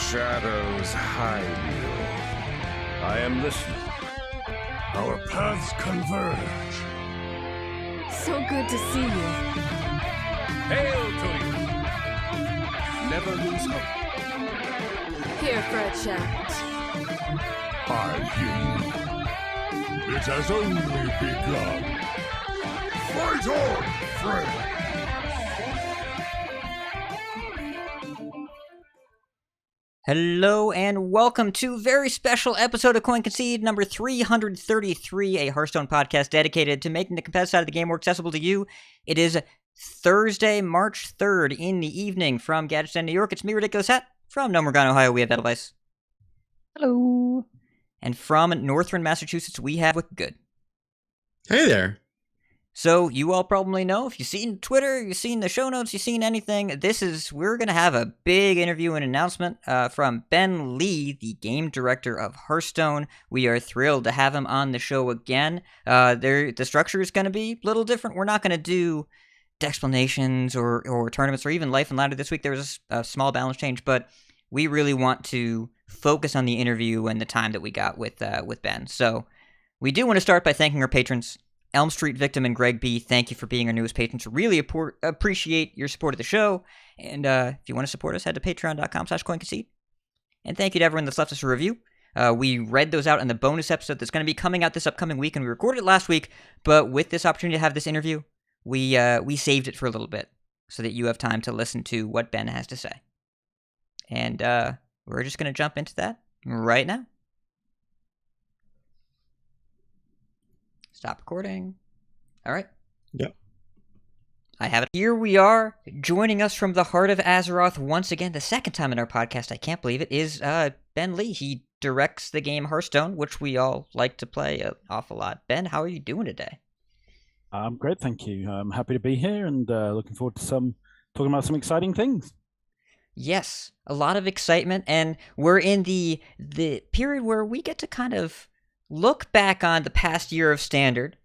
shadows hide you? I am listening. Our paths converge. So good to see you. Hail to you! Never lose hope. Here for a chat. I hear you. It has only begun. Fight on, friend! Hello and welcome to a very special episode of Concede number 333, a Hearthstone podcast dedicated to making the competitive side of the game more accessible to you. It is Thursday, March 3rd in the evening from Gadsden, New York. It's me, Ridiculous Hat. From Nomergon, Ohio, we have Edelweiss. Hello. And from Northern Massachusetts, we have Wicked. Hey there. So, you all probably know, if you've seen Twitter, you've seen the show notes, you've seen anything, we're going to have a big interview and announcement from Ben Lee, the game director of Hearthstone. We are thrilled to have him on the show again. The structure is going to be a little different. We're not going to do explanations or tournaments or even Life and Ladder this week. There was a small balance change, but we really want to focus on the interview and the time that we got with Ben. So, we do want to start by thanking our patrons. Elm Street Victim and Greg B., thank you for being our newest patrons. Really appreciate your support of the show. And if you want to support us, head to patreon.com/CoinConcede. And thank you to everyone that's left us a review. We read those out in the bonus episode that's going to be coming out this upcoming week, and we recorded it last week. But with this opportunity to have this interview, we saved it for a little bit so that you have time to listen to what Ben has to say. And we're just going to jump into that right now. Stop recording. All right. Yep. I have it. Here we are, joining us from the heart of Azeroth once again, the second time in our podcast, I can't believe it, is Ben Lee. He directs the game Hearthstone, which we all like to play an awful lot. Ben, how are you doing today? I'm great, thank you. I'm happy to be here and looking forward to talking about some exciting things. Yes, a lot of excitement, and we're in the period where we get to kind of look back on the past year of Standard.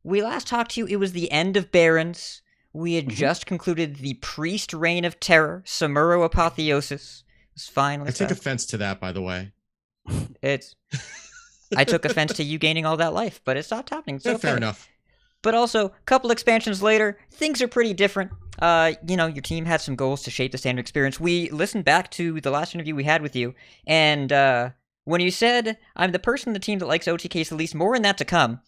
We last talked to you, it was the end of Barons. We had just concluded the Priest Reign of Terror, Samuro Apotheosis. It was finally I take offense to that, by the way. I took offense to you gaining all that life, but it stopped happening. It's okay. Fair enough. But also, a couple expansions later, things are pretty different. Your team had some goals to shape the Standard experience. We listened back to the last interview we had with you, and when you said, I'm the person in the team that likes OTKs the least, more in that to come.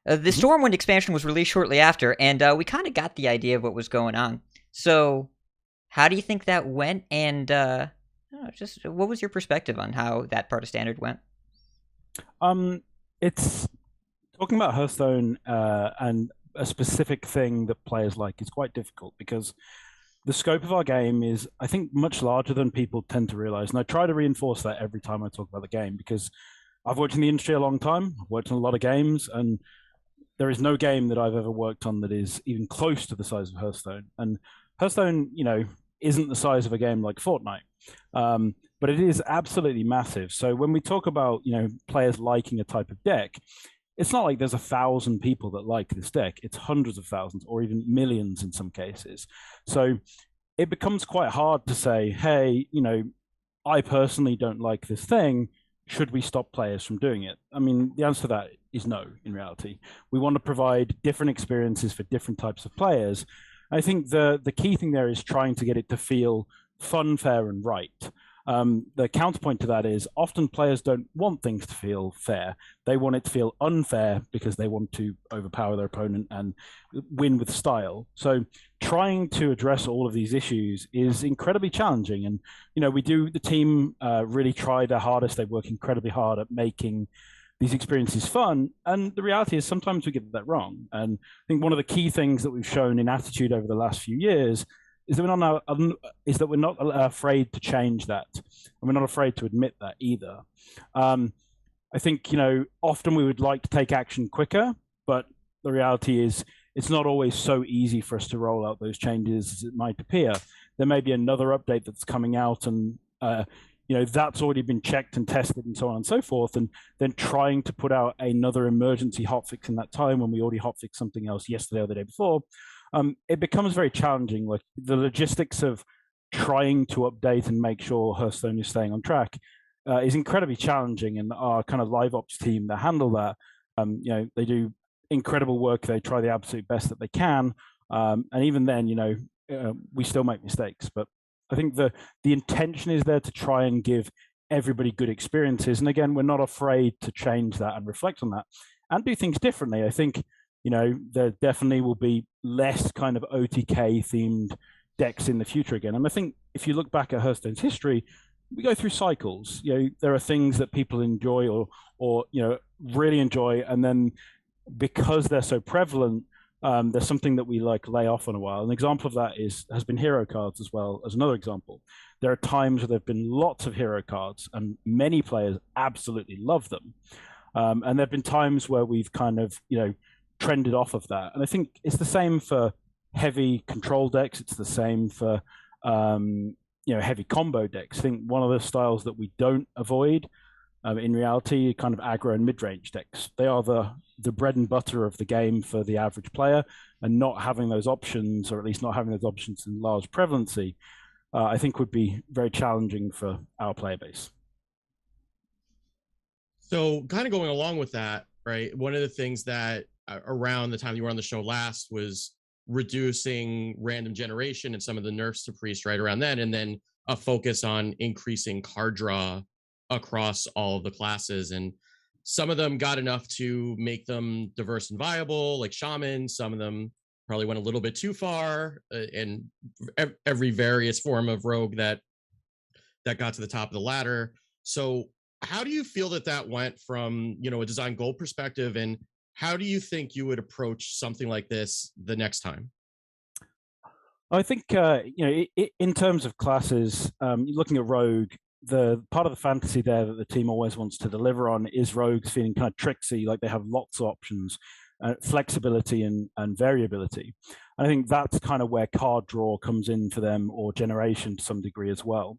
The Stormwind expansion was released shortly after, and we kind of got the idea of what was going on. So, how do you think that went? And just what was your perspective on how that part of Standard went? It's talking about Hearthstone and a specific thing that players like is quite difficult because the scope of our game is, I think, much larger than people tend to realize. And I try to reinforce that every time I talk about the game because I've worked in the industry a long time. I've worked on a lot of games, and there is no game that I've ever worked on that is even close to the size of Hearthstone. And Hearthstone, isn't the size of a game like Fortnite, but it is absolutely massive. So when we talk about, players liking a type of deck, it's not like there's 1,000 people that like this deck. It's hundreds of thousands or even millions in some cases. So it becomes quite hard to say, hey, I personally don't like this thing. Should we stop players from doing it? I mean, the answer to that is no, in reality. We want to provide different experiences for different types of players. I think the key thing there is trying to get it to feel fun, fair, and right. The counterpoint to that is often players don't want things to feel fair. They want it to feel unfair because they want to overpower their opponent and win with style. So trying to address all of these issues is incredibly challenging. And, the team really try their hardest. They work incredibly hard at making these experiences fun. And the reality is sometimes we get that wrong. And I think one of the key things that we've shown in Attitude over the last few years is that we're not afraid to change that, and we're not afraid to admit that either. I think often we would like to take action quicker, but the reality is it's not always so easy for us to roll out those changes as it might appear. There may be another update that's coming out, and that's already been checked and tested and so on and so forth, and then trying to put out another emergency hotfix in that time when we already hotfixed something else yesterday or the day before. It becomes very challenging. Like the logistics of trying to update and make sure Hearthstone is staying on track is incredibly challenging. And our kind of live ops team that handle that, they do incredible work. They try the absolute best that they can, and even then, we still make mistakes. But I think the intention is there to try and give everybody good experiences. And again, we're not afraid to change that and reflect on that and do things differently. I think, there definitely will be less kind of OTK themed decks in the future again. And I think if you look back at Hearthstone's history, we go through cycles. There are things that people enjoy or really enjoy, and then because they're so prevalent, there's something that we lay off on a while. An example of that has been hero cards as well as another example. There are times where there have been lots of hero cards and many players absolutely love them. And there have been times where we've kind of, trended off of that. And I think it's the same for heavy control decks. It's the same for, heavy combo decks. I think one of the styles that we don't avoid in reality, kind of aggro and mid-range decks. They are the bread and butter of the game for the average player, and not having those options, or at least not having those options in large prevalency, I think would be very challenging for our player base. So kind of going along with that, right? One of the things that around the time you were on the show last was reducing random generation and some of the nerfs to priest right around then, and then a focus on increasing card draw across all of the classes. And some of them got enough to make them diverse and viable, like shaman. Some of them probably went a little bit too far, and every various form of rogue that got to the top of the ladder. So how do you feel that went from, a design goal perspective, and how do you think you would approach something like this the next time? I think, in terms of classes, looking at rogue, the part of the fantasy there that the team always wants to deliver on is rogues feeling kind of tricksy, like they have lots of options, flexibility and variability. And I think that's kind of where card draw comes in for them, or generation to some degree as well.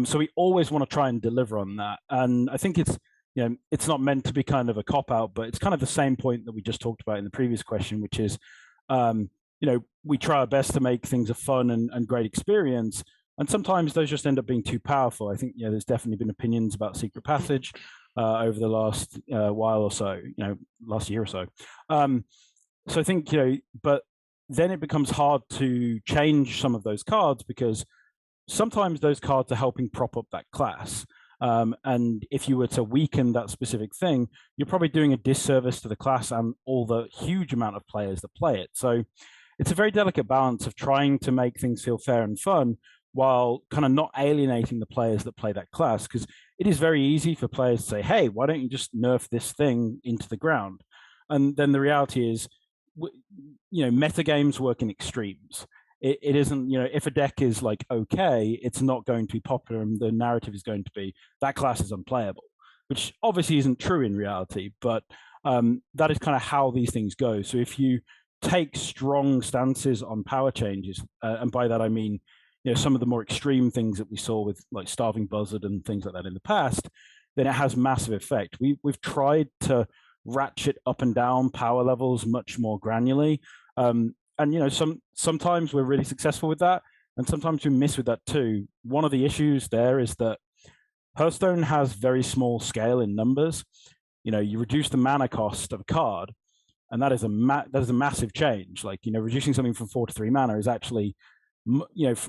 So we always want to try and deliver on that. And I think it's not meant to be kind of a cop-out, but it's kind of the same point that we just talked about in the previous question, which is, we try our best to make things a fun and great experience. And sometimes those just end up being too powerful. I think, there's definitely been opinions about Secret Passage over the last while or so, last year or so. So I think, but then it becomes hard to change some of those cards, because sometimes those cards are helping prop up that class. And if you were to weaken that specific thing, you're probably doing a disservice to the class and all the huge amount of players that play it. So it's a very delicate balance of trying to make things feel fair and fun, while kind of not alienating the players that play that class. Because it is very easy for players to say, hey, why don't you just nerf this thing into the ground? And then the reality is, meta games work in extremes. It isn't, if a deck is okay, it's not going to be popular, and the narrative is going to be that class is unplayable, which obviously isn't true in reality, but that is kind of how these things go. So if you take strong stances on power changes, and by that I mean, some of the more extreme things that we saw with Starving Buzzard and things like that in the past, then it has massive effect. We've tried to ratchet up and down power levels much more granularly. And sometimes we're really successful with that, and sometimes we miss with that too. One of the issues there is that Hearthstone has very small scale in numbers. You reduce the mana cost of a card, and that is a massive change. Reducing something from 4 to 3 mana is actually,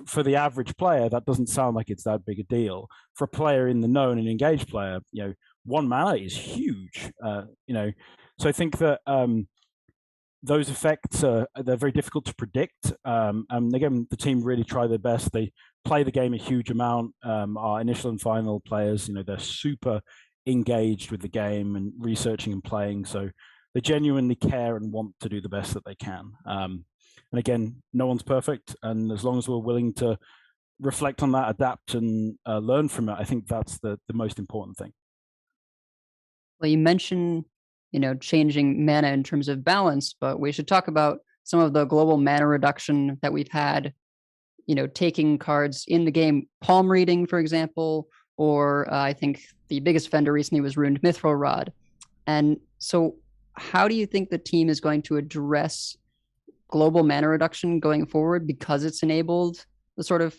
for the average player, that doesn't sound like it's that big a deal. For a player in the know and an engaged player, 1 mana is huge. So I think that those effects they're very difficult to predict. And again, the team really try their best. They play the game a huge amount. Our initial and final players, they're super engaged with the game and researching and playing. So they genuinely care and want to do the best that they can. And again, no one's perfect. And as long as we're willing to reflect on that, adapt, and learn from it, I think that's the most important thing. Well, you mentioned, changing mana in terms of balance, but we should talk about some of the global mana reduction that we've had, taking cards in the game, palm reading, for example, or I think the biggest offender recently was Ruined Mithril Rod. And so how do you think the team is going to address global mana reduction going forward, because it's enabled the sort of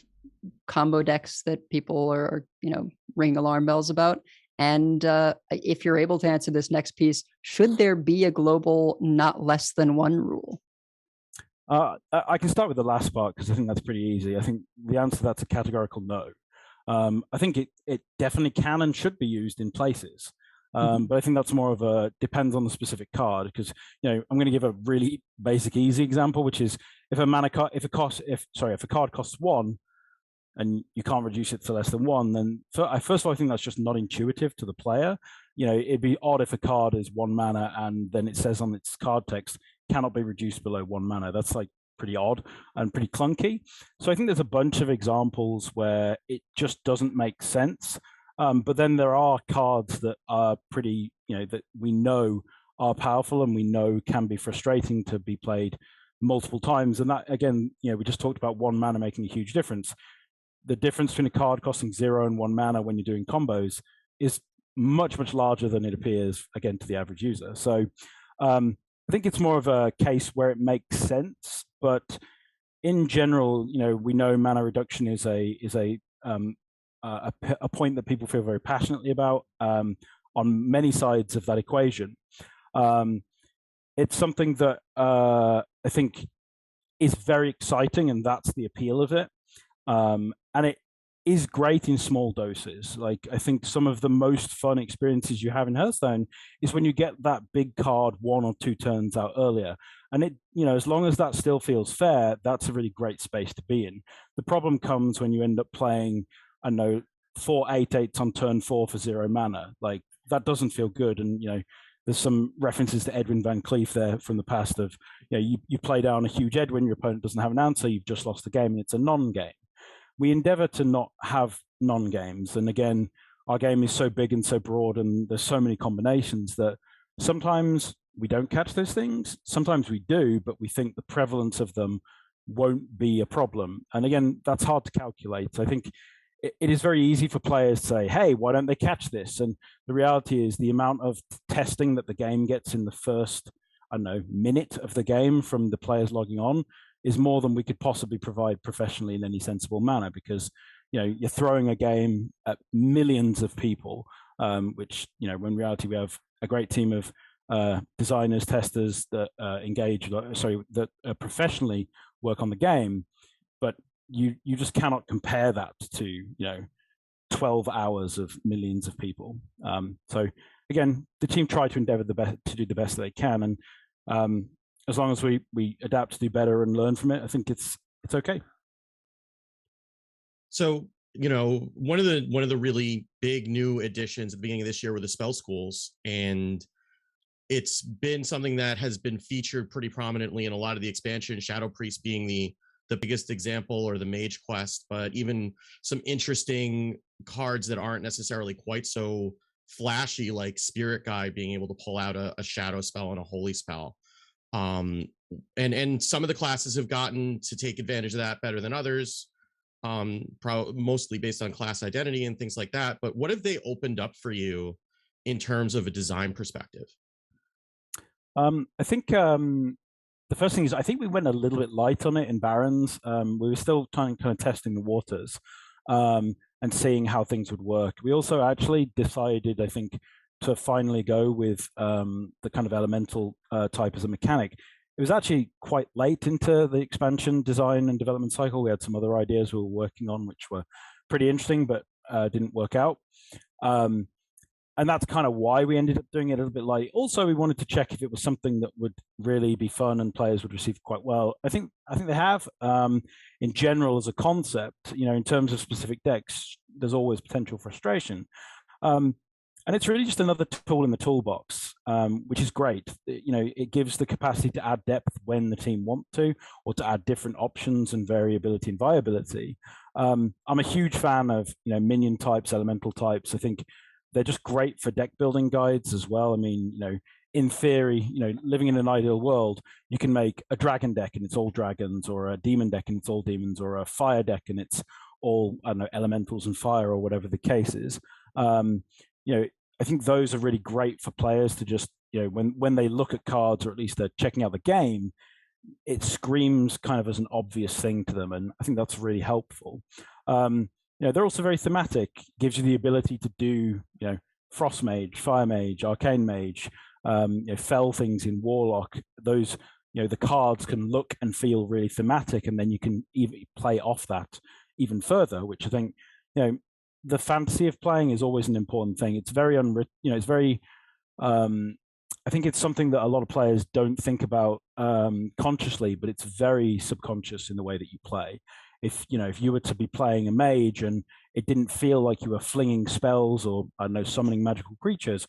combo decks that people are ringing alarm bells about? And if you're able to answer this next piece, should there be a global not less than one rule? I can start with the last part because I think that's pretty easy. I think the answer to that's a categorical no. I think it definitely can and should be used in places. But I think that's more of a depends on the specific card, because I'm going to give a really basic, easy example, which is if a card costs 1 and you can't reduce it to less than 1, then first of all, I think that's just not intuitive to the player. It'd be odd if a card is 1 mana and then it says on its card text cannot be reduced below 1 mana. That's like pretty odd and pretty clunky. So I think there's a bunch of examples where it just doesn't make sense. But then there are cards that are pretty, that we know are powerful and we know can be frustrating to be played multiple times. And that, again, we just talked about 1 mana making a huge difference. The difference between a card costing 0 and 1 mana when you're doing combos is much, much larger than it appears, again, to the average user. So I think it's more of a case where it makes sense. But in general, we know mana reduction is a point that people feel very passionately about on many sides of that equation. It's something that I think is very exciting, and that's the appeal of it. And it is great in small doses. Like, I think some of the most fun experiences you have in Hearthstone is when you get that big card 1 or 2 turns out earlier. And it, as long as that still feels fair, that's a really great space to be in. The problem comes when you end up playing, 4 8/8s on turn 4 for 0 mana. Like, that doesn't feel good. And, there's some references to Edwin Van Cleef there from the past of, you play down a huge Edwin, your opponent doesn't have an answer, you've just lost the game, and it's a non-game. We endeavor to not have non-games. And again, our game is so big and so broad, and there's so many combinations that sometimes we don't catch those things. Sometimes we do, but we think the prevalence of them won't be a problem. And again, that's hard to calculate. I think it is very easy for players to say, hey, why don't they catch this? And the reality is the amount of testing that the game gets in the first, minute of the game from the players logging on is more than we could possibly provide professionally in any sensible manner, because you're throwing a game at millions of people, which when in reality we have a great team of designers, testers that that professionally work on the game, but you just cannot compare that to 12 hours of millions of people. So again, the team try to endeavor to do the best that they can, and as long as we adapt to do better and learn from it, I think it's okay. So, one of the really big new additions at the beginning of this year were the spell schools, and it's been something that has been featured pretty prominently in a lot of the expansion, Shadow Priest being the biggest example, or the Mage Quest, but even some interesting cards that aren't necessarily quite so flashy, like Spirit Guide being able to pull out a shadow spell and a holy spell. And some of the classes have gotten to take advantage of that better than others, mostly based on class identity and things like that. But what have they opened up for you in terms of a design perspective? I think the first thing is, I think we went a little bit light on it in Barons. We were still kind of testing the waters and seeing how things would work. We also actually decided, I think, to finally go with the kind of elemental type as a mechanic. It was actually quite late into the expansion design and development cycle. We had some other ideas we were working on, which were pretty interesting, but didn't work out. And that's kind of why we ended up doing it a little bit light. Also, we wanted to check if it was something that would really be fun and players would receive quite well. I think they have. In general, as a concept, in terms of specific decks, there's always potential frustration. And it's really just another tool in the toolbox, which is great. It gives the capacity to add depth when the team want to, or to add different options and variability and viability. I'm a huge fan of minion types, elemental types. I think they're just great for deck building guides as well. I mean, in theory, living in an ideal world, you can make a dragon deck and it's all dragons, or a demon deck and it's all demons, or a fire deck and it's all, elementals and fire, or whatever the case is. I think those are really great for players to just, when they look at cards, or at least they're checking out the game, it screams kind of as an obvious thing to them, and I think that's really helpful. They're also very thematic. Gives you the ability to do, Frost Mage, Fire Mage, Arcane Mage, fell things in Warlock. Those, the cards can look and feel really thematic, and then you can even play off that even further, which I think, the fantasy of playing is always an important thing. It's very it's very. I think it's something that a lot of players don't think about consciously, but it's very subconscious in the way that you play. If you were to be playing a mage and it didn't feel like you were flinging spells or, I don't know, summoning magical creatures,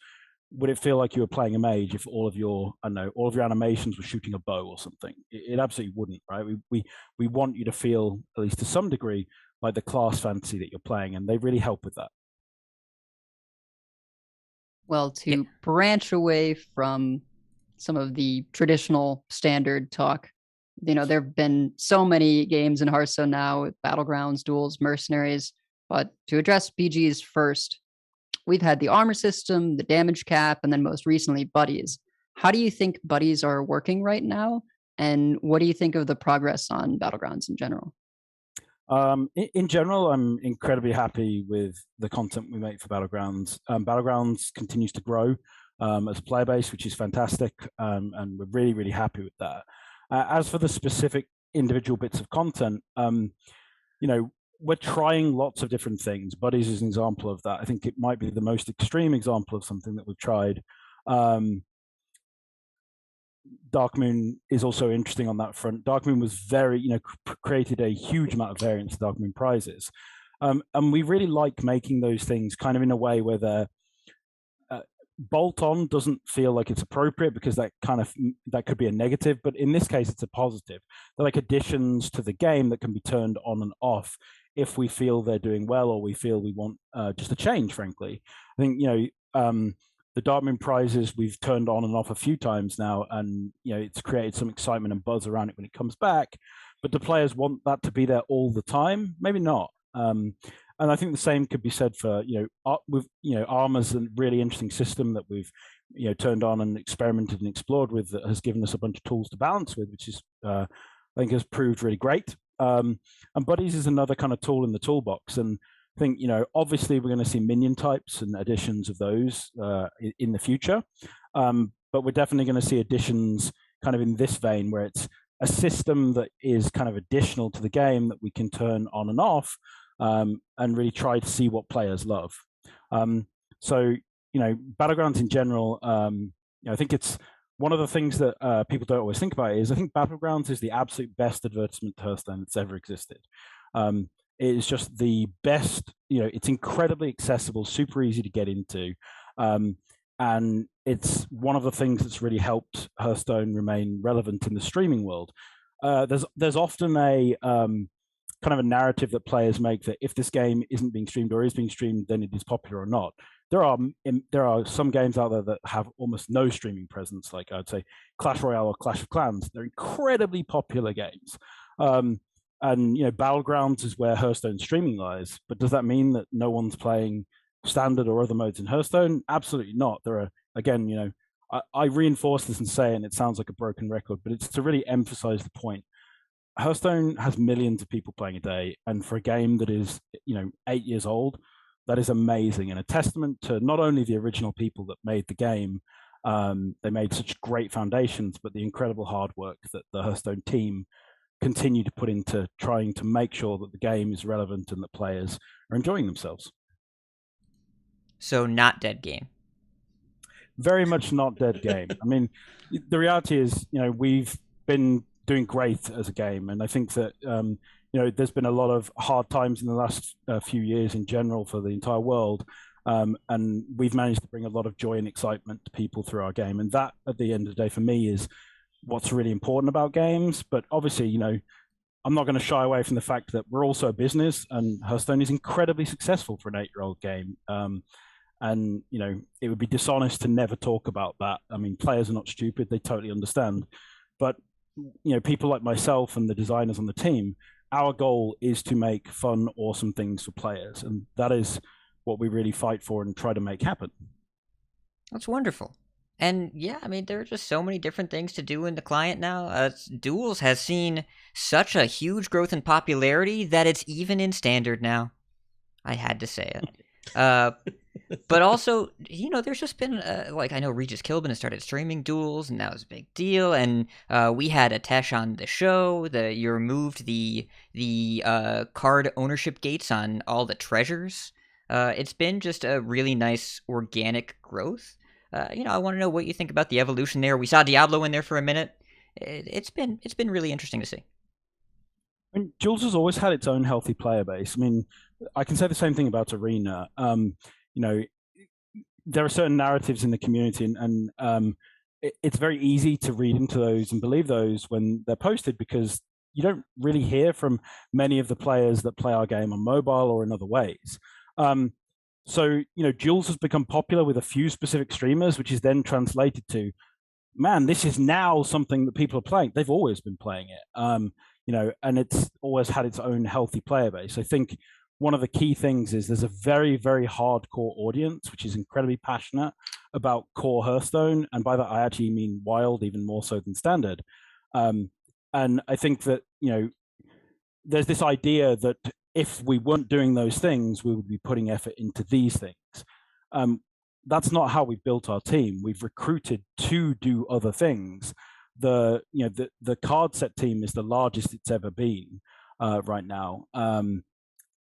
would it feel like you were playing a mage if all of your animations were shooting a bow or something? It absolutely wouldn't, right? We want you to feel, at least to some degree, like the class fantasy that you're playing, and they really help with that. Well, to branch away from some of the traditional standard talk, there have been so many games in Hearthstone now with Battlegrounds, Duels, Mercenaries. But to address BGs first, we've had the armor system, the damage cap, and then most recently, buddies. How do you think buddies are working right now? And what do you think of the progress on Battlegrounds in general? In general, I'm incredibly happy with the content we make for Battlegrounds. Battlegrounds continues to grow as a player base, which is fantastic, and we're really, really happy with that. As for the specific individual bits of content, we're trying lots of different things. Buddies is an example of that. I think it might be the most extreme example of something that we've tried. Darkmoon is also interesting on that front. Darkmoon was very, created a huge amount of variance to Darkmoon prizes. And we really like making those things kind of in a way where they're bolt-on doesn't feel like it's appropriate, because that could be a negative, but in this case it's a positive. They're like additions to the game that can be turned on and off if we feel they're doing well, or we feel we want just a change, frankly. I think the Darkmoon prizes we've turned on and off a few times now, and it's created some excitement and buzz around it when it comes back, but the players want that to be there all the time? Maybe not. And I think the same could be said for, Armor's a really interesting system that we've, turned on and experimented and explored with, that has given us a bunch of tools to balance with, which is, I think, has proved really great. And Buddies is another kind of tool in the toolbox. And I think, obviously we're going to see minion types and additions of those in the future. But we're definitely going to see additions kind of in this vein, where it's a system that is kind of additional to the game that we can turn on and off. And really try to see what players love. So, Battlegrounds in general, I think it's one of the things that people don't always think about is I think Battlegrounds is the absolute best advertisement to Hearthstone that's ever existed. It is just the best, it's incredibly accessible, super easy to get into. And it's one of the things that's really helped Hearthstone remain relevant in the streaming world. There's often a kind of a narrative that players make that if this game isn't being streamed or is being streamed, then it is popular or not. There are some games out there that have almost no streaming presence, like I'd say Clash Royale or Clash of Clans. They're incredibly popular games. And Battlegrounds is where Hearthstone's streaming lies. But does that mean that no one's playing standard or other modes in Hearthstone? Absolutely not. There are, again, I reinforce this and say, and it sounds like a broken record, but it's to really emphasize the point. Hearthstone has millions of people playing a day, and for a game that is 8 years old, that is amazing, and a testament to not only the original people that made the game. They made such great foundations, but the incredible hard work that the Hearthstone team continue to put into trying to make sure that the game is relevant and that players are enjoying themselves. So not dead game. Very much not dead game. I mean, the reality is, we've been doing great as a game, and I think that there's been a lot of hard times in the last few years in general for the entire world, and we've managed to bring a lot of joy and excitement to people through our game, and that at the end of the day for me is what's really important about games. But obviously, I'm not going to shy away from the fact that we're also a business, and Hearthstone is incredibly successful for an 8-year-old game. And it would be dishonest to never talk about that. I mean, players are not stupid; they totally understand. But people like myself and the designers on the team, our goal is to make fun, awesome things for players. And that is what we really fight for and try to make happen. That's wonderful. And yeah, I mean, there are just so many different things to do in the client now. Duels has seen such a huge growth in popularity that it's even in standard now. I had to say it. But also, there's just been, like, I know Regis Kilbin has started streaming duels, and that was a big deal. And we had Atesh on the show. You removed the card ownership gates on all the treasures. It's been just a really nice organic growth. I want to know what you think about the evolution there. We saw Diablo in there for a minute. It's been really interesting to see. I mean, Jules has always had its own healthy player base. I mean, I can say the same thing about Arena. There are certain narratives in the community, and it's very easy to read into those and believe those when they're posted, because you don't really hear from many of the players that play our game on mobile or in other ways. So, Jules has become popular with a few specific streamers, which is then translated to, man, this is now something that people are playing. They've always been playing it, and it's always had its own healthy player base. I think one of the key things is there's a very, very hardcore audience, which is incredibly passionate about core Hearthstone. And by that, I actually mean wild, even more so than standard. And I think that, there's this idea that if we weren't doing those things, we would be putting effort into these things. That's not how we've built our team. We've recruited to do other things. The card set team is the largest it's ever been right now.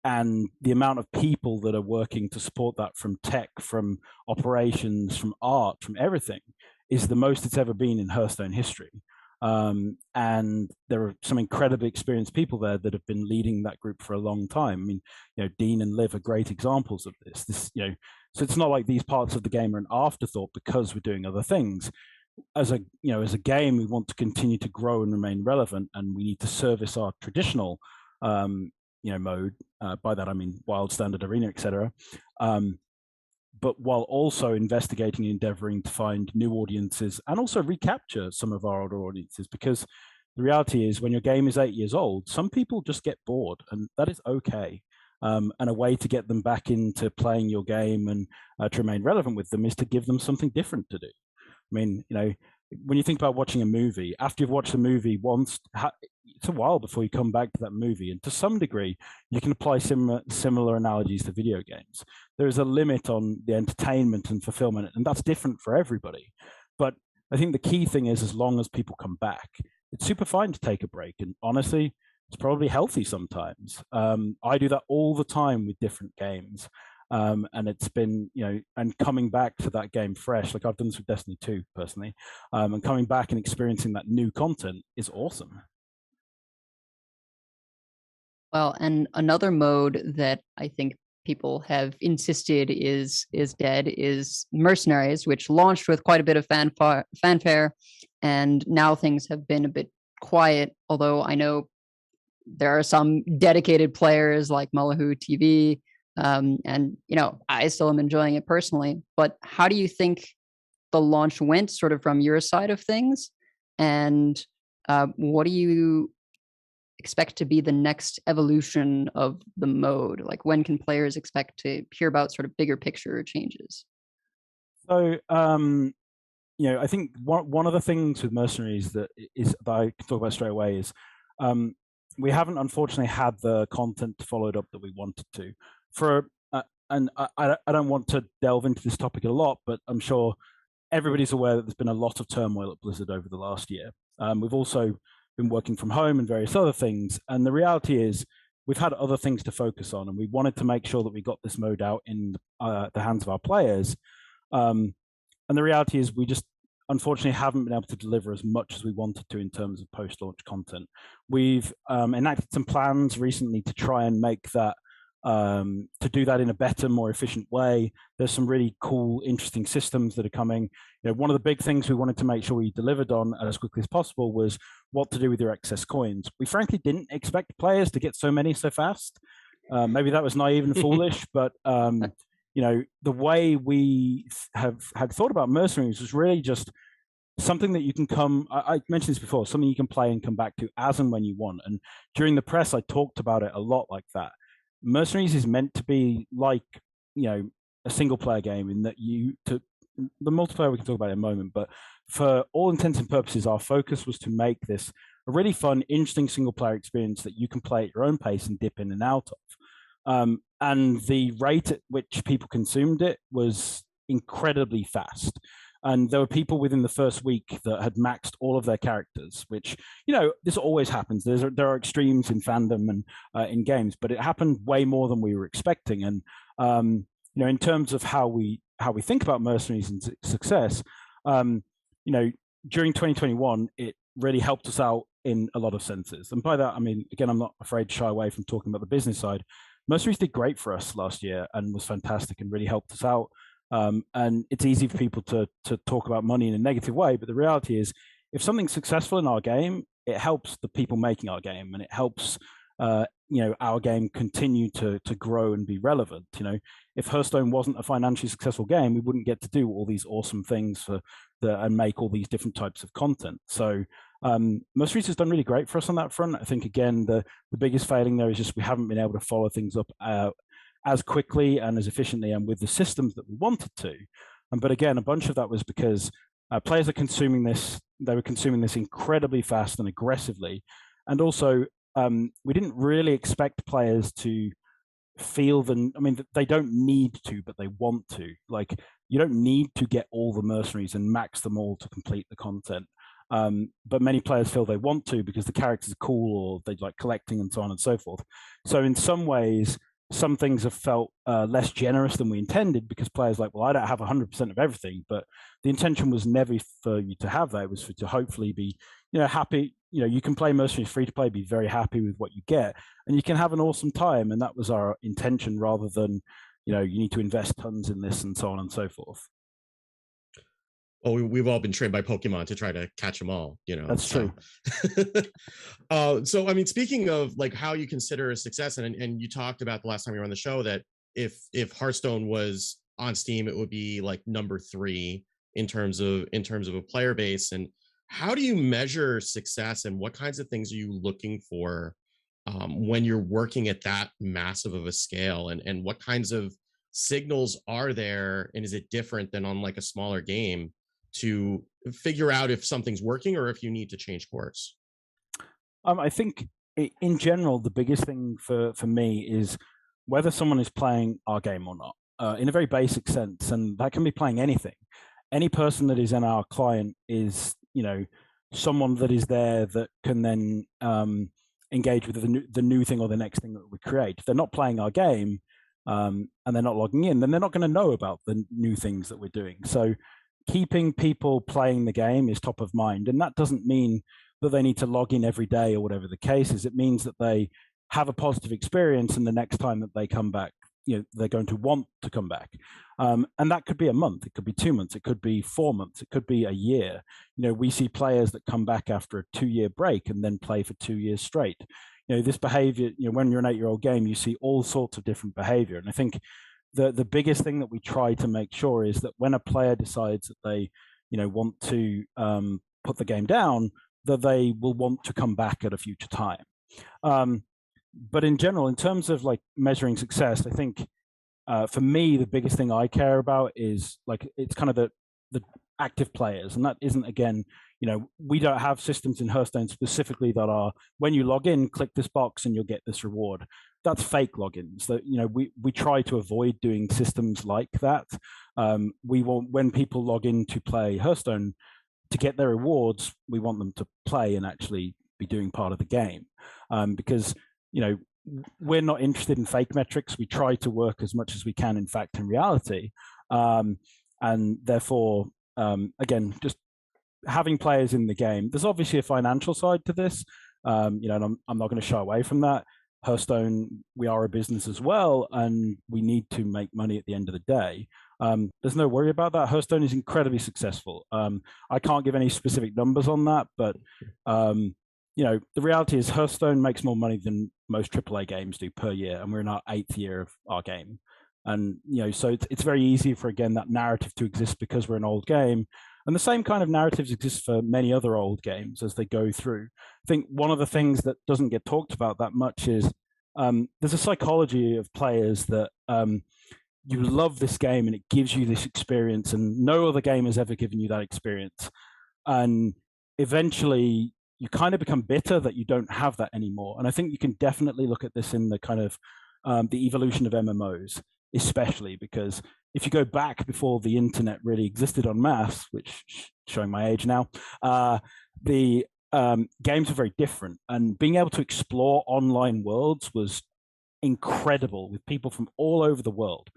And the amount of people that are working to support that, from tech, from operations, from art, from everything, is the most it's ever been in Hearthstone history. And there are some incredibly experienced people there that have been leading that group for a long time. I mean, Dean and Liv are great examples of this. So it's not like these parts of the game are an afterthought because we're doing other things. As a game, we want to continue to grow and remain relevant, and we need to service our traditional mode. By that I mean wild, standard, arena, etc. But while also investigating and endeavoring to find new audiences and also recapture some of our older audiences, because the reality is, when your game is 8 years old, some people just get bored, and that is okay. And a way to get them back into playing your game and to remain relevant with them is to give them something different to do. I mean, when you think about watching a movie, after you've watched the movie once, it's a while before you come back to that movie. And to some degree, you can apply similar analogies to video games. There is a limit on the entertainment and fulfillment, and that's different for everybody. But I think the key thing is, as long as people come back, it's super fine to take a break. And honestly, it's probably healthy sometimes. I do that all the time with different games. And it's been, and coming back to that game fresh, like I've done this with Destiny 2 personally, and coming back and experiencing that new content is awesome. Well, and another mode that I think people have insisted is dead is Mercenaries, which launched with quite a bit of fanfare, and now things have been a bit quiet, although I know there are some dedicated players like Mullahu TV, and I still am enjoying it personally. But how do you think the launch went, sort of from your side of things, and what do you expect to be the next evolution of the mode? Like, when can players expect to hear about sort of bigger picture changes? So I think one of the things with Mercenaries that I can talk about straight away is we haven't unfortunately had the content followed up that we wanted to. And I don't want to delve into this topic a lot, but I'm sure everybody's aware that there's been a lot of turmoil at Blizzard over the last year. We've also been working from home and various other things. And the reality is, we've had other things to focus on, and we wanted to make sure that we got this mode out in the hands of our players. And the reality is, we just unfortunately haven't been able to deliver as much as we wanted to in terms of post-launch content. We've enacted some plans recently to try and make that to do that in a better, more efficient way. There's some really cool, interesting systems that are coming. One of the big things we wanted to make sure we delivered on as quickly as possible was what to do with your excess coins. We frankly didn't expect players to get so many so fast. Maybe that was naive and foolish, but the way we had thought about Mercenaries was really just something that you can I mentioned this before, something you can play and come back to as and when you want. And during the press, I talked about it a lot like that. Mercenaries is meant to be like, a single player game, in that the multiplayer we can talk about in a moment, but for all intents and purposes, our focus was to make this a really fun, interesting single player experience that you can play at your own pace and dip in and out of. And the rate at which people consumed it was incredibly fast. And there were people within the first week that had maxed all of their characters, which, this always happens. There are extremes in fandom and in games, but it happened way more than we were expecting. And in terms of how we think about mercenaries and success, during 2021, it really helped us out in a lot of senses. And by that, I mean, again, I'm not afraid to shy away from talking about the business side. Mercenaries did great for us last year and was fantastic and really helped us out. And it's easy for people to talk about money in a negative way, but the reality is, if something's successful in our game, it helps the people making our game, and it helps our game continue to grow and be relevant. If Hearthstone wasn't a financially successful game, we wouldn't get to do all these awesome things and make all these different types of content. So Mercenaries has done really great for us on that front. I think, again, the biggest failing there is just we haven't been able to follow things up as quickly and as efficiently and with the systems that we wanted to. But again, a bunch of that was because players are consuming this. They were consuming this incredibly fast and aggressively. And also, we didn't really expect players to feel they don't need to, but they want to. Like, you don't need to get all the mercenaries and max them all to complete the content. But many players feel they want to because the characters are cool, or they like collecting and so on and so forth. So in some ways, some things have felt less generous than we intended, because players are like, well, I don't have 100% of everything, but the intention was never for you to have that. It was to hopefully be, happy. You can play mercenaries free to play, be very happy with what you get, and you can have an awesome time. And that was our intention, rather than, you need to invest tons in this and so on and so forth. Well, we've all been trained by Pokemon to try to catch them all, That's true. So, I mean, speaking of like how you consider a success, and you talked about the last time you were on the show that if Hearthstone was on Steam, it would be like number 3 in terms of a player base. And how do you measure success, and what kinds of things are you looking for when you're working at that massive of a scale, and what kinds of signals are there, and is it different than on like a smaller game to figure out if something's working or if you need to change course? I think in general, the biggest thing for me is whether someone is playing our game or not, in a very basic sense. And that can be playing anything. Any person that is in our client is, someone that is there that can then engage with the new thing or the next thing that we create. If they're not playing our game and they're not logging in, then they're not going to know about the new things that we're doing. So keeping people playing the game is top of mind. And that doesn't mean that they need to log in every day or whatever the case is. It means that they have a positive experience, and the next time that they come back, they're going to want to come back. And that could be a month, it could be 2 months, it could be 4 months, it could be a year. We see players that come back after a 2-year break and then play for 2 years straight. This behavior, when you're an 8-year-old game, you see all sorts of different behavior. And I think the biggest thing that we try to make sure is that when a player decides that they, want to put the game down, that they will want to come back at a future time. But in general, in terms of like measuring success, I think for me, the biggest thing I care about is like, it's kind of the active players. And that isn't, again, we don't have systems in Hearthstone specifically that are, when you log in, click this box and you'll get this reward. That's fake logins. That we try to avoid doing systems like that. We want, when people log in to play Hearthstone, to get their rewards, we want them to play and actually be doing part of the game, because we're not interested in fake metrics. We try to work as much as we can, in fact, in reality, and therefore, again, just having players in the game. There's obviously a financial side to this, and I'm not going to shy away from that. Hearthstone, we are a business as well, and we need to make money at the end of the day. There's no worry about that. Hearthstone is incredibly successful. I can't give any specific numbers on that, but the reality is Hearthstone makes more money than most AAA games do per year, and we're in our 8th year of our game. And so it's very easy for, again, that narrative to exist because we're an old game. And the same kind of narratives exist for many other old games as they go through. I think one of the things that doesn't get talked about that much is there's a psychology of players that you love this game and it gives you this experience, and no other game has ever given you that experience. And eventually you kind of become bitter that you don't have that anymore. And I think you can definitely look at this in the kind of the evolution of MMOs, especially because if you go back before the internet really existed en masse, which showing my age now, the games were very different, and being able to explore online worlds was incredible with people from all over the world.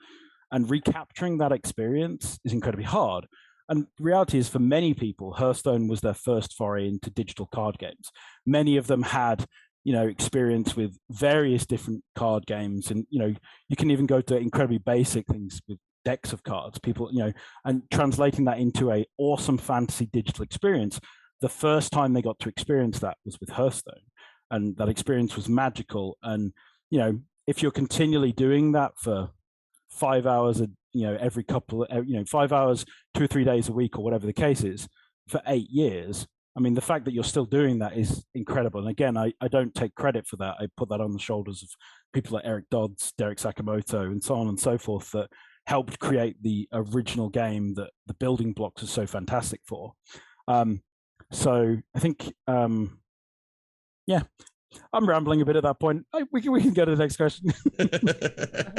And recapturing that experience is incredibly hard. And the reality is, for many people, Hearthstone was their first foray into digital card games. Many of them had, experience with various different card games, and you can even go to incredibly basic things with decks of cards. People, and translating that into a awesome fantasy digital experience. The first time they got to experience that was with Hearthstone, and that experience was magical. And if you're continually doing that for 5 hours every couple, 5 hours, 2 or 3 days a week, or whatever the case is, for 8 years. I mean, the fact that you're still doing that is incredible. And again, I don't take credit for that. I put that on the shoulders of people like Eric Dodds, Derek Sakamoto, and so on and so forth, that helped create the original game that the building blocks are so fantastic for. So I think, yeah, I'm rambling a bit at that point. We can go to the next question.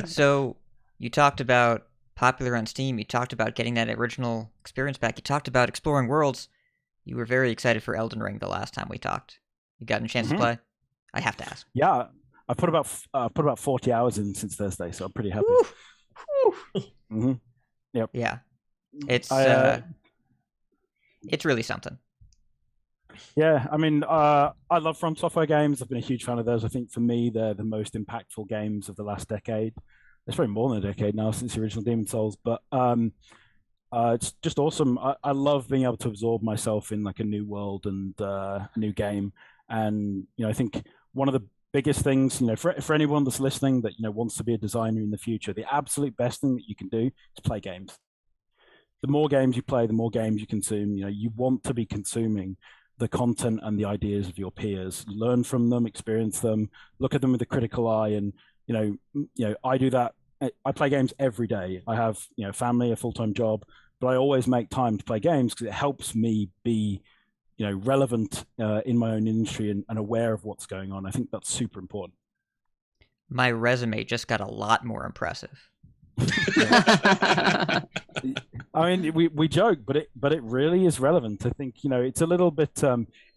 So you talked about popular on Steam. You talked about getting that original experience back. You talked about exploring worlds. You were very excited for Elden Ring the last time we talked. You got a chance to play? I have to ask. Yeah, I put about 40 hours in since Thursday, so I'm pretty happy. Yep. Yeah, it's really something. Yeah, I mean, I love From Software games. I've been a huge fan of those. I think for me, they're the most impactful games of the last decade. It's probably more than a decade now since the original Demon's Souls, but it's just awesome. I love being able to absorb myself in like a new world and a new game. And I think one of the biggest things, for anyone that's listening that wants to be a designer in the future, the absolute best thing that you can do is play games. The more games you play, the more games you consume. You want to be consuming the content and the ideas of your peers. Learn from them, experience them, look at them with a critical eye. And I do that. I play games every day. I have family, a full-time job, but I always make time to play games because it helps me be relevant in my own industry and aware of what's going on. I think that's super important. My resume just got a lot more impressive. I mean, we joke, but it really is relevant. I think it's a little bit.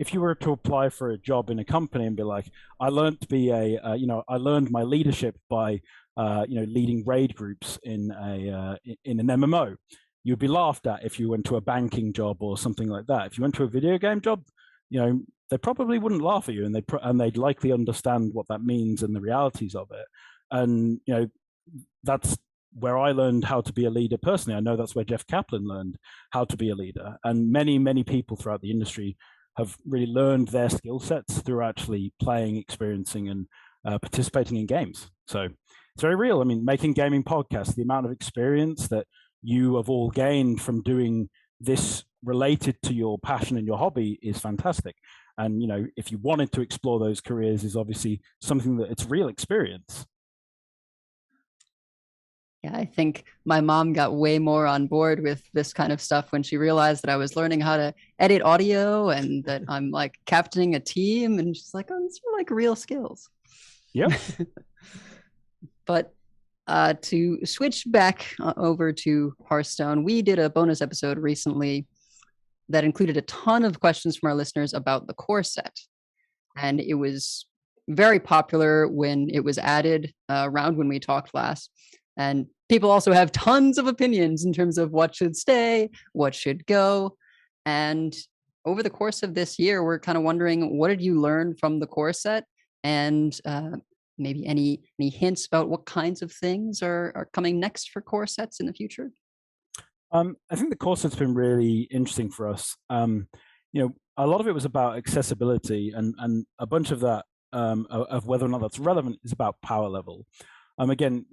If you were to apply for a job in a company and be like, I learned to be I learned my leadership by leading raid groups in an MMO. You'd be laughed at if you went to a banking job or something like that. If you went to a video game job, they probably wouldn't laugh at you, and they'd likely understand what that means and the realities of it. And that's where I learned how to be a leader personally. I know that's where Jeff Kaplan learned how to be a leader, and many people throughout the industry have really learned their skill sets through actually playing, experiencing, and participating in games. So it's very real. I mean, making gaming podcasts, the amount of experience that you have all gained from doing this related to your passion and your hobby is fantastic. And if you wanted to explore those careers, is obviously something that it's real experience. Yeah, I think my mom got way more on board with this kind of stuff when she realized that I was learning how to edit audio and that I'm like captaining a team, and she's like, oh, these are like real skills. Yeah. But to switch back over to Hearthstone, we did a bonus episode recently that included a ton of questions from our listeners about the core set. And it was very popular when it was added around when we talked last. And people also have tons of opinions in terms of what should stay, what should go. And over the course of this year, we're kind of wondering, what did you learn from the core set? And maybe any hints about what kinds of things are coming next for core sets in the future? I think the core set's been really interesting for us. A lot of it was about accessibility, and a bunch of that, of whether or not that's relevant, is about power level. Again,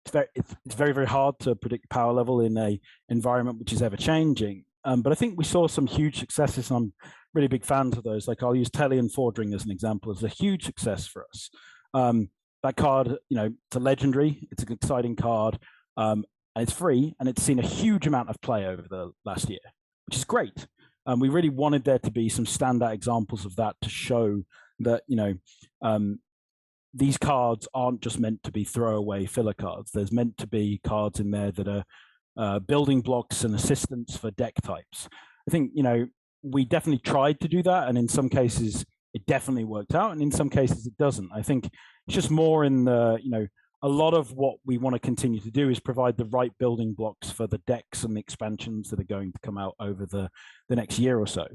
it's very, very hard to predict power level in a environment which is ever changing. But I think we saw some huge successes, and I'm really big fans of those. Like, I'll use Telian Fordring as an example. It's a huge success for us. That card, it's a legendary. It's an exciting card. and it's free, and it's seen a huge amount of play over the last year, which is great. We really wanted there to be some standout examples of that to show that, these cards aren't just meant to be throwaway filler cards. There's meant to be cards in there that are building blocks and assistants for deck types. I think, we definitely tried to do that, and in some cases it definitely worked out, and in some cases it doesn't. I think it's just more in the, a lot of what we want to continue to do is provide the right building blocks for the decks and the expansions that are going to come out over the next year or so.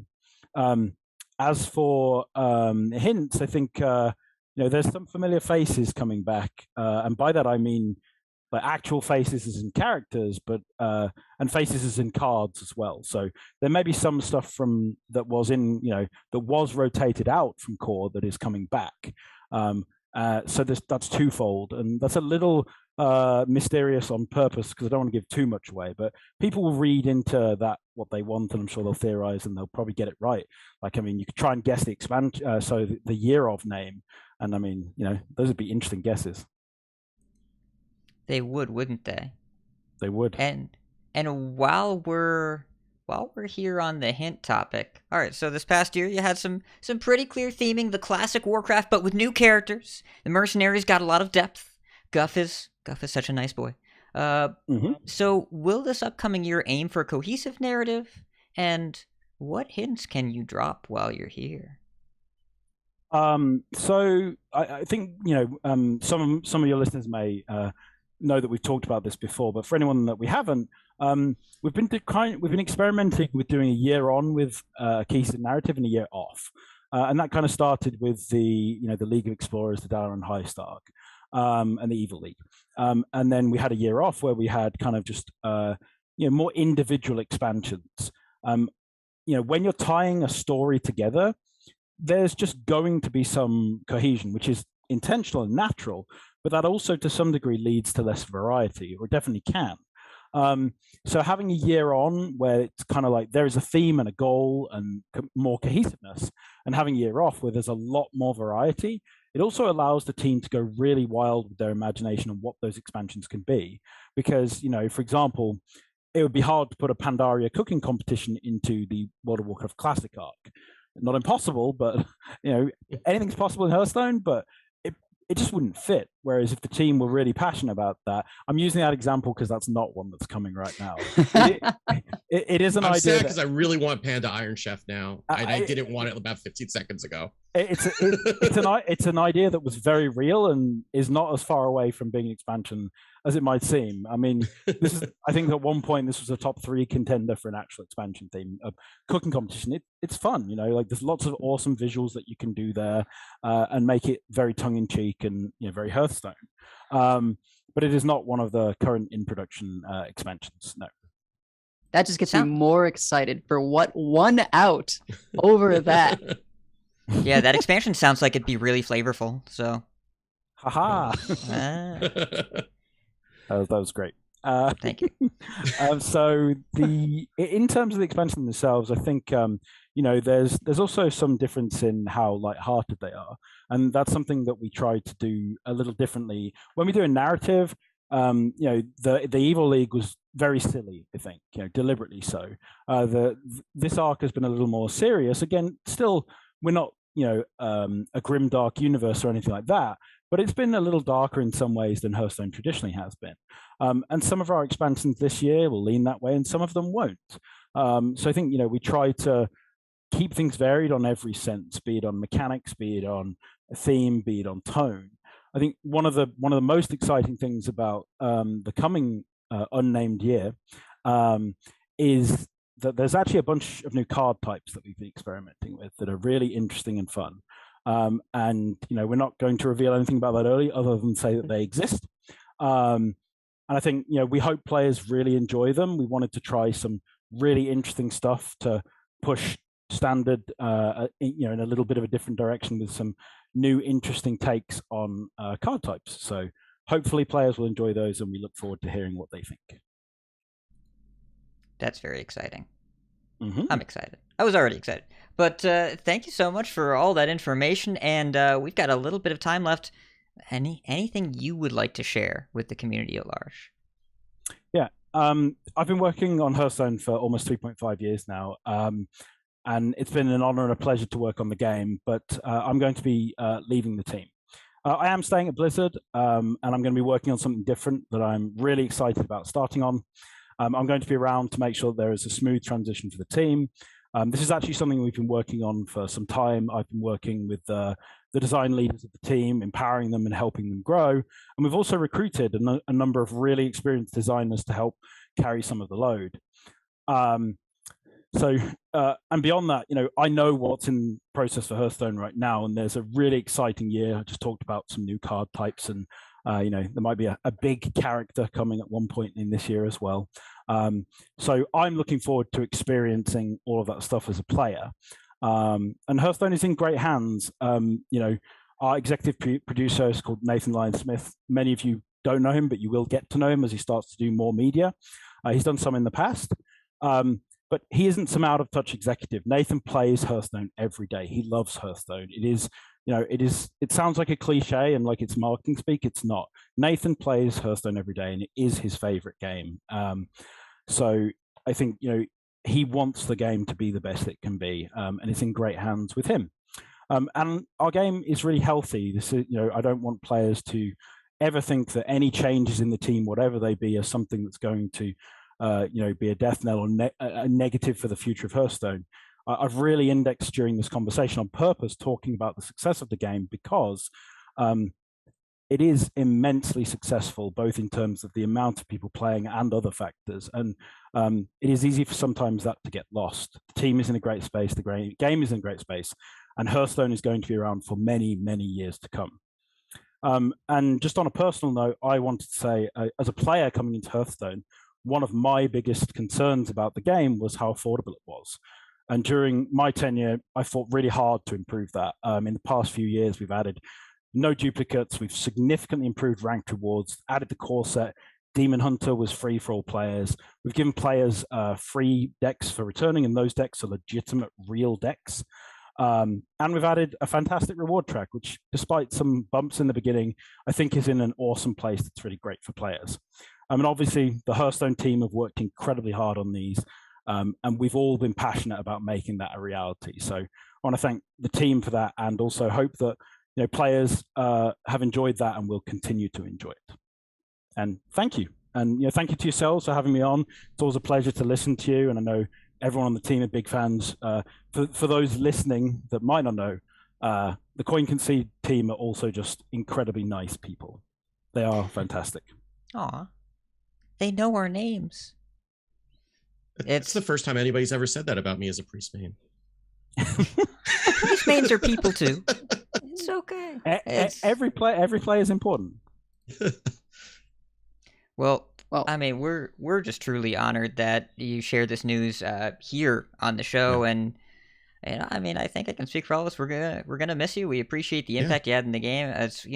As for hints, I think there's some familiar faces coming back, and by that I mean like actual faces as in characters, but and faces as in cards as well. So there may be some stuff from that was in that was rotated out from core that is coming back. So that's twofold, and that's a little mysterious on purpose because I don't want to give too much away. But people will read into that what they want, and I'm sure they'll theorize and they'll probably get it right. Like, I mean, you could try and guess the expansion, so the year of name, and I mean, those would be interesting guesses. They would, wouldn't they? They would. And while we're here on the hint topic, all right. So this past year, you had some pretty clear theming, the classic Warcraft, but with new characters. The mercenaries got a lot of depth. Guff is such a nice boy. So will this upcoming year aim for a cohesive narrative? And what hints can you drop while you're here? So I think some of your listeners may know that we've talked about this before, but for anyone that we haven't, we've been experimenting with doing a year on with a cohesive narrative and a year off, and that kind of started with the League of Explorers, the Dalaran High Stark, and the Evil League, and then we had a year off where we had kind of just more individual expansions. When you're tying a story together, there's just going to be some cohesion, which is intentional and natural, but that also to some degree leads to less variety, or definitely can. So having a year on where it's kind of like there is a theme and a goal and more cohesiveness, and having a year off where there's a lot more variety, it also allows the team to go really wild with their imagination and what those expansions can be. Because, for example, it would be hard to put a Pandaria cooking competition into the World of Warcraft Classic arc. Not impossible, but anything's possible in Hearthstone, but it just wouldn't fit. Whereas if the team were really passionate about that, I'm using that example because that's not one that's coming right now. It is an idea. I'm sad because I really want Panda Iron Chef now. I didn't want it about 15 seconds ago. It's an idea that was very real and is not as far away from being an expansion as it might seem. I mean, I think at one point this was a top 3 contender for an actual expansion theme, a cooking competition. It's fun, like there's lots of awesome visuals that you can do there, and make it very tongue in cheek and very Hearthstone. But it is not one of the current in production expansions. No. That just gets me more excited for what won out over that. Yeah, that expansion sounds like it'd be really flavorful. So, haha. That was great. Thank you. So in terms of the expansion themselves, I think there's also some difference in how lighthearted they are, and that's something that we try to do a little differently when we do a narrative. The Evil League was very silly, I think, deliberately so. This arc has been a little more serious. Again, still we're not a grim dark universe or anything like that, but it's been a little darker in some ways than Hearthstone traditionally has been. And some of our expansions this year will lean that way, and some of them won't. So I think we try to keep things varied on every sense, be it on mechanics, be it on theme, be it on tone. I think one of the most exciting things about the coming unnamed year is that there's actually a bunch of new card types that we've been experimenting with that are really interesting and fun. And we're not going to reveal anything about that early, other than say that they exist. And I think we hope players really enjoy them. We wanted to try some really interesting stuff to push standard, in a little bit of a different direction with some new interesting takes on card types. So hopefully players will enjoy those, and we look forward to hearing what they think. That's very exciting. Mm-hmm. I'm excited. I was already excited. But thank you so much for all that information, and we've got a little bit of time left. Anything you would like to share with the community at large? Yeah, I've been working on Hearthstone for almost 3.5 years now, and it's been an honor and a pleasure to work on the game. But I'm going to be leaving the team. I am staying at Blizzard, and I'm going to be working on something different that I'm really excited about starting on. I'm going to be around to make sure that there is a smooth transition for the team. This is actually something we've been working on for some time. I've been working with the design leaders of the team, empowering them and helping them grow. And we've also recruited a number of really experienced designers to help carry some of the load. And beyond that, I know what's in process for Hearthstone right now, and there's a really exciting year. I just talked about some new card types, and there might be a big character coming at one point in this year as well. So I'm looking forward to experiencing all of that stuff as a player. And Hearthstone is in great hands. Our executive producer is called Nathan Lyon-Smith. Many of you don't know him, but you will get to know him as he starts to do more media. He's done some in the past. But he isn't some out of touch executive. Nathan plays Hearthstone every day. He loves Hearthstone. It sounds like a cliche and like it's marketing speak. It's not. Nathan plays Hearthstone every day, and it is his favorite game. So I think, he wants the game to be the best it can be, and it's in great hands with him. And our game is really healthy. I don't want players to ever think that any changes in the team, whatever they be, are something that's going to be a death knell or a negative for the future of Hearthstone. I've really indexed during this conversation on purpose talking about the success of the game because it is immensely successful, both in terms of the amount of people playing and other factors. And it is easy for sometimes that to get lost. The team is in a great space, the game is in a great space, and Hearthstone is going to be around for many, many years to come. And just on a personal note, I wanted to say, as a player coming into Hearthstone, one of my biggest concerns about the game was how affordable it was. And during my tenure, I fought really hard to improve that. In the past few years, we've added no duplicates. We've significantly improved ranked rewards, added the core set. Demon Hunter was free for all players. We've given players free decks for returning, and those decks are legitimate, real decks. And we've added a fantastic reward track, which, despite some bumps in the beginning, I think is in an awesome place that's really great for players. And obviously, the Hearthstone team have worked incredibly hard on these, and we've all been passionate about making that a reality. So I want to thank the team for that, and also hope that players have enjoyed that and will continue to enjoy it. And thank you. And thank you to yourselves for having me on. It's always a pleasure to listen to you, and I know everyone on the team are big fans. For those listening that might not know, the Concede team are also just incredibly nice people. They are fantastic. Aw. They know our names. It's the first time anybody's ever said that about me as a priest main. Priest mains are people too. It's okay. Every play is important. Well, I mean, we're just truly honored that you shared this news here on the show, and I mean, I think I can speak for all of us. We're gonna miss you. We appreciate the impact you had in the game. As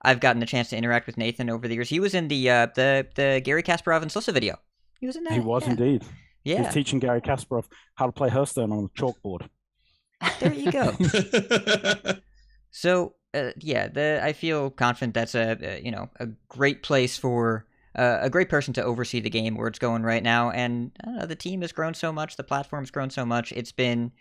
I've gotten the chance to interact with Nathan over the years. He was in the Gary Kasparov and Slissa video. He was in that. He was indeed. Yeah. He was teaching Gary Kasparov how to play Hearthstone on a chalkboard. There you go. So I feel confident that's a great place for a great person to oversee the game where it's going right now. And the team has grown so much, the platform's grown so much. It's been.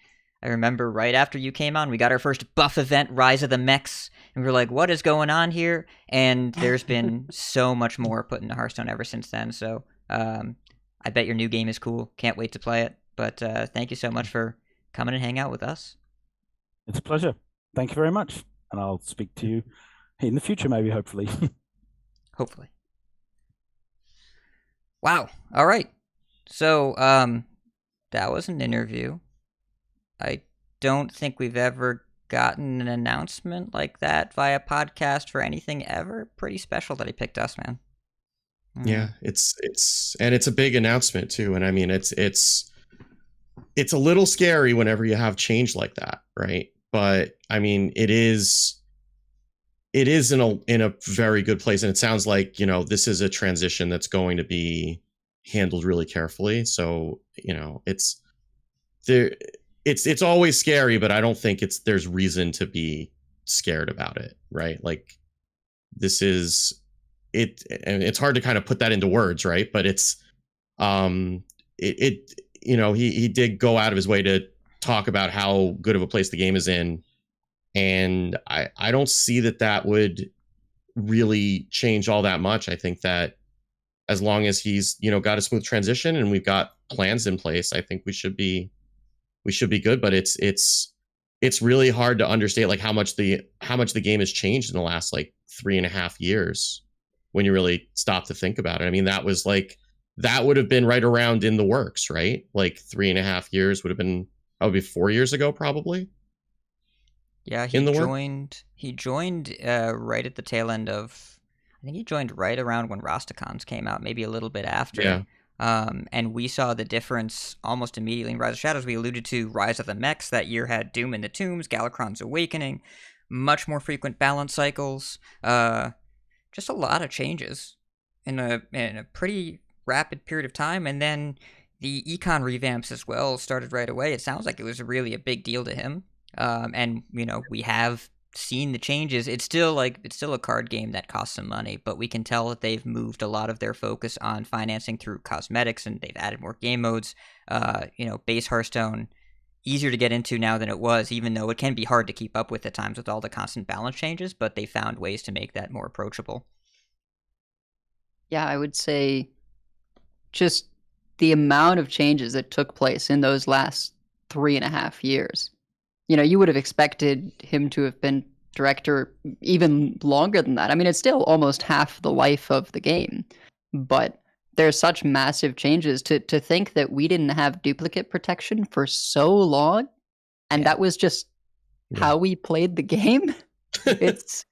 I remember right after you came on, we got our first buff event, Rise of the Mechs, and we were like, what is going on here? And there's been so much more put into Hearthstone ever since then. So I bet your new game is cool. Can't wait to play it. But thank you so much for coming and hang out with us. It's a pleasure. Thank you very much. And I'll speak to you in the future, maybe, hopefully. Hopefully. Wow. All right. So that was an interview. I don't think we've ever gotten an announcement like that via podcast for anything ever. Pretty special that he picked us, man. Yeah, it's a big announcement too, and I mean it's a little scary whenever you have change like that, right? But I mean it is in a very good place, and it sounds like this is a transition that's going to be handled really carefully. So it's there. It's always scary, but I don't think there's reason to be scared about it, right? Like this is and it's hard to kind of put that into words, right? But it's he did go out of his way to talk about how good of a place the game is in, and I don't see that would really change all that much. I think that as long as he's got a smooth transition and we've got plans in place, I think we should be good. But it's really hard to understand like how much the game has changed in the last like 3.5 years when you really stop to think about it. I mean, that would have been right around in the works, right? Like 3.5 years would be 4 years ago, probably. Yeah, he joined right at the tail end of, I think he joined right around when Rastakhan's came out, maybe a little bit after. Yeah. And we saw the difference almost immediately in Rise of Shadows. We alluded to Rise of the Mechs that year had Doom in the Tombs, Galakrond's Awakening, much more frequent balance cycles, just a lot of changes in a pretty rapid period of time. And then the econ revamps as well started right away. It sounds like it was really a big deal to him. And we have seen the changes. It's still a card game that costs some money, but we can tell that they've moved a lot of their focus on financing through cosmetics, and they've added more game modes. Base Hearthstone, easier to get into now than it was, even though it can be hard to keep up with at times with all the constant balance changes, but they found ways to make that more approachable. Yeah, I would say just the amount of changes that took place in those last 3.5 years. You would have expected him to have been director even longer than that. I mean, it's still almost half the life of the game, but there's such massive changes to think that we didn't have duplicate protection for so long, and that was just how we played the game. It's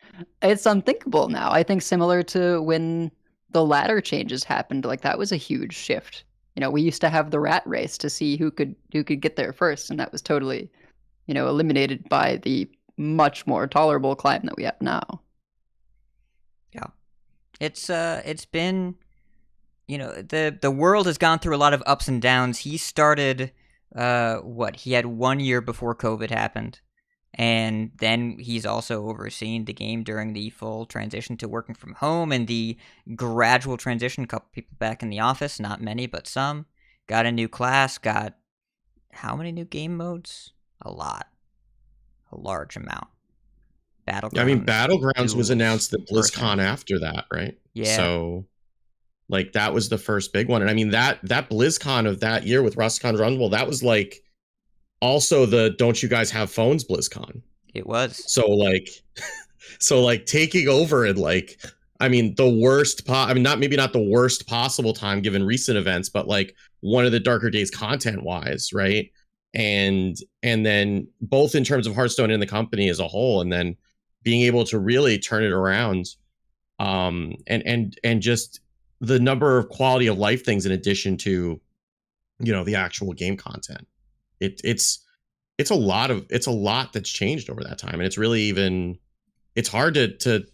unthinkable now. I think similar to when the ladder changes happened, like that was a huge shift. We used to have the rat race to see who could get there first, and that was totally eliminated by the much more tolerable climb that we have now. Yeah. It's been, the world has gone through a lot of ups and downs. He started, he had 1 year before COVID happened. And then he's also overseen the game during the full transition to working from home and the gradual transition. A couple people back in the office, not many, but some. Got a new class, got how many new game modes? A lot. A large amount. Battlegrounds. I mean, Battlegrounds was duels, announced at BlizzCon after that, right? Yeah. So, like, that was the first big one. And I mean, that BlizzCon of that year with Rastakhan's Rumble, that was like also the don't you guys have phones BlizzCon. It was. So like taking over and like, I mean, the worst maybe not the worst possible time given recent events, but like one of the darker days content wise, right? And then both in terms of Hearthstone and the company as a whole, and then being able to really turn it around, and just the number of quality of life things in addition to, the actual game content. It's a lot that's changed over that time, and it's really it's hard to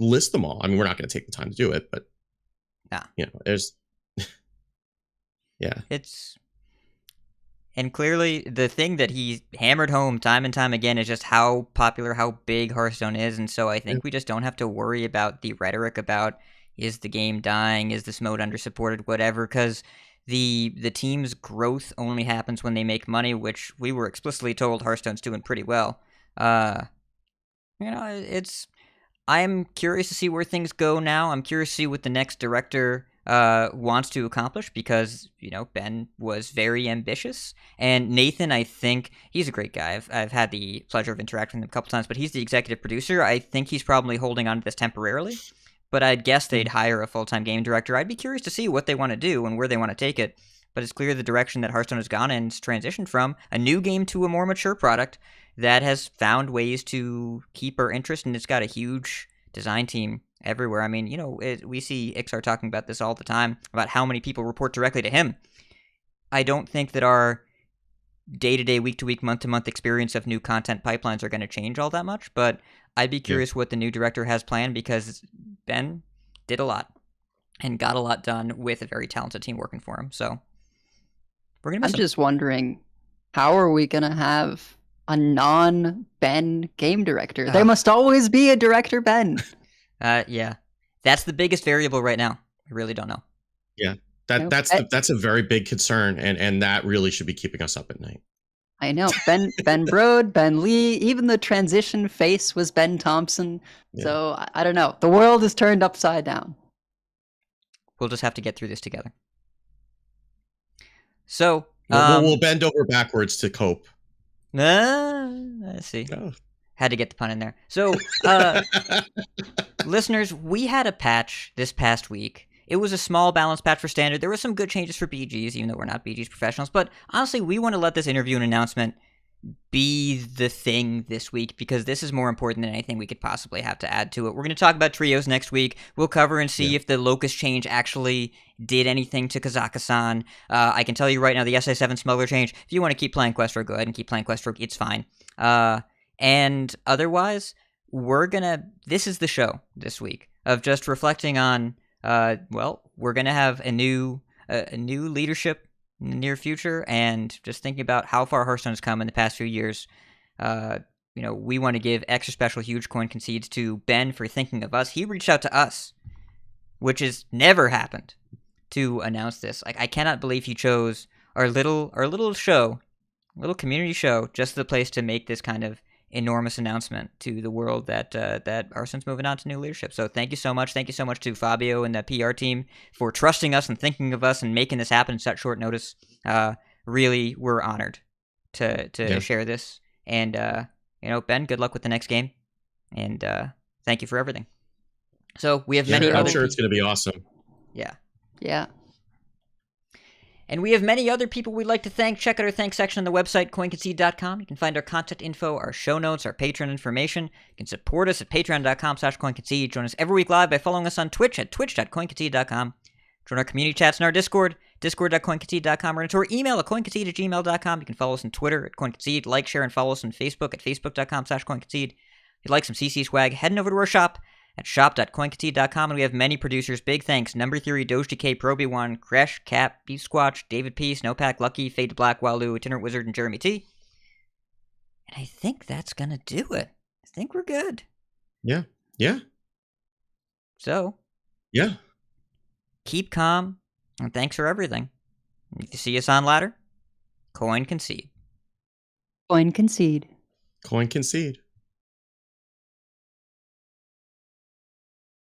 list them all. I mean, we're not going to take the time to do it, but there's And clearly, the thing that he hammered home time and time again is just how popular, how big Hearthstone is. And so I think we just don't have to worry about the rhetoric about, is the game dying, is this mode undersupported, whatever, because the team's growth only happens when they make money, which we were explicitly told Hearthstone's doing pretty well. I'm curious to see where things go now. I'm curious to see what the next director wants to accomplish, because Ben was very ambitious, and Nathan, I think he's a great guy. I've had the pleasure of interacting with him a couple times, but he's the executive producer. I think he's probably holding on to this temporarily, but I'd guess they'd hire a full-time game director. I'd be curious to see what they want to do and where they want to take it, but it's clear the direction that Hearthstone has gone in is transitioned from a new game to a more mature product that has found ways to keep our interest, and it's got a huge design team everywhere. I mean, we see Ixar talking about this all the time, about how many people report directly to him. I don't think that our day-to-day, week-to-week, month-to-month experience of new content pipelines are going to change all that much, but I'd be curious what the new director has planned, because Ben did a lot and got a lot done with a very talented team working for him. So we're going to miss him. I'm just wondering, how are we going to have a non-Ben game director? There must always be a director Ben. Yeah. That's the biggest variable right now. We really don't know. Yeah, Nope. that's a very big concern, and that really should be keeping us up at night. I know. Ben Brode, Ben Lee, even the transition face was Ben Thompson. Yeah. So I don't know. The world is turned upside down. We'll just have to get through this together. So We'll bend over backwards to cope. let's see. Oh. Had to get the pun in there. So, listeners, we had a patch this past week. It was a small balance patch for standard. There were some good changes for BGs, even though we're not BGs professionals. But honestly, we want to let this interview and announcement be the thing this week because this is more important than anything we could possibly have to add to it. We're going to talk about trios next week. We'll cover and see if the locust change actually did anything to Kazakhstan. I can tell you right now, the SA7 smuggler change, if you want to keep playing Quest Rogue, go ahead and keep playing Quest Rogue. It's fine. And otherwise, this is the show this week of just reflecting on, we're going to have a new leadership in the near future and just thinking about how far Hearthstone has come in the past few years. We want to give extra special huge coin concedes to Ben for thinking of us. He reached out to us, which has never happened, to announce this. Like, I cannot believe he chose our little show, little community show, just the place to make this kind of enormous announcement to the world that Hearthstone's moving on to new leadership. So thank you so much. Thank you so much to Fabio and the PR team for trusting us and thinking of us and making this happen in such short notice. Really, we're honored to share this. And, Ben, good luck with the next game. And thank you for everything. So we have many I'm sure it's going to be awesome. Yeah. Yeah. And we have many other people we'd like to thank. Check out our thanks section on the website, coinconcede.com. You can find our contact info, our show notes, our Patreon information. You can support us at patreon.com/coinconcede. Join us every week live by following us on Twitch at twitch.coinconcede.com. Join our community chats in our Discord, discord.coinconcede.com, or into our email at coinconcede@gmail.com. You can follow us on Twitter at coinconcede, like, share, and follow us on Facebook at facebook.com/coinconcede. If you'd like some CC swag, head over to our shop at shop.coinconcede.com, and we have many producers. Big thanks: Number Theory, DogeDK, Proby1, Crash, Cap, Beef Squatch, David P, Snowpack, Lucky, Fade to Black, Walu, Itinerant Wizard, and Jeremy T. And I think that's gonna do it. I think we're good. Yeah. So, Yeah. keep calm, and thanks for everything. If you see us on ladder, coin concede. Coin concede. Coin concede.